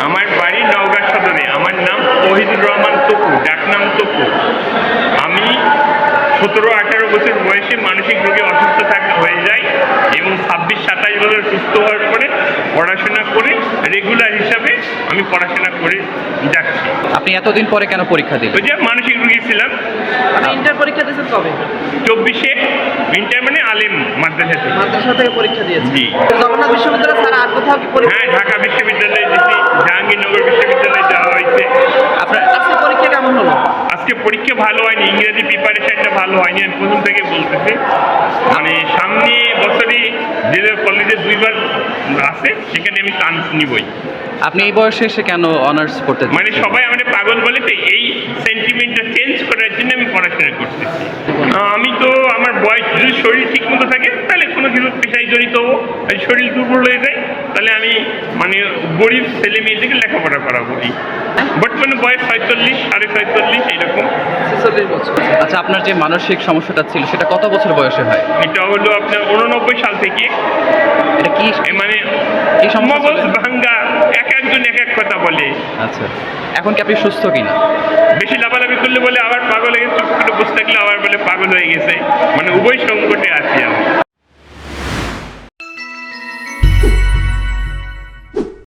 আমার বাড়ি নওগাঁ সদরে। আমার নাম ওহিদুর রহমান তপু, ডাকনাম তপু। আমি 17-18 বছর বয়সে মানসিক রোগে অসুস্থ হয়ে যাই এবং 26-27 বছর সুস্থ হওয়ার পরে পড়াশোনা করে রেগুলার হিসাবে আমি পড়াশোনা করে যাচ্ছি। আপনি এতদিন পরে কেন পরীক্ষা দিলেন? ওই যে মানসিক রোগী ছিলাম। ইন্টার পরীক্ষা দিয়েছেন কবে? 24-এ ইন্টার মানে আলেম মাদ্রাসা থেকে পরীক্ষা দিয়েছি। জি। জগন্নাথ বিশ্ববিদ্যালয় ছাড়া আর কোথাও কি পরীক্ষা? হ্যাঁ, ঢাকা বিশ্ববিদ্যালয়ে দিচ্ছি, জাহাঙ্গীরনগর বিশ্ববিদ্যালয়ে যাওয়া হয়েছে। আপনার আজকে পরীক্ষা কেমন হলো? আজকে পরীক্ষা ভালো হয়নি, ইংরেজি প্রিপারেশনটা ভালো হয়নি। আমি প্রথম থেকে বলতেছি, মানে সামনে বছরে যে কলেজে 2বার আছে সেখানে আমি চান্স নিবই। আপনি এই বয়সে এসে কেন অনার্স পড়তে মানে সবাই আমাদের পাগল বলে, তো এই সেন্টিমেন্টটা চেঞ্জ করার জন্য আমি পড়াশোনা করতেছি। আমি তো আমার বয়স যদি শরীর ঠিক মতো থাকে তাহলে কোনো কিছু পেশায় জড়িত হবো। আর শরীর দুর্বল হয়ে যায় তাহলে আমি মানে গরিব ছেলে মেয়েদেরকে লেখাপড়া করাবো। বর্তমানে বয়স 45-46 এইরকম। 46 বছর। আচ্ছা, আপনার যে মানসিক সমস্যাটা ছিল সেটা কত বছর বয়সে হয়? এটা হলো আপনার 89 সাল থেকে। এটা কি মানে কি সমস্যা মগজ ছিল? ভাঙ্গা, একজন এক এক কথা বলে। আচ্ছা, এখন কি আপনি সুস্থ কিনা? বেশি লাফালাফি করলে বলে আবার পাগল হয়ে গেছে, চুপ করে বসে থাকলে আবার বলে পাগল হয়ে গেছে। মানে উভয় সংকটে আছি আমি।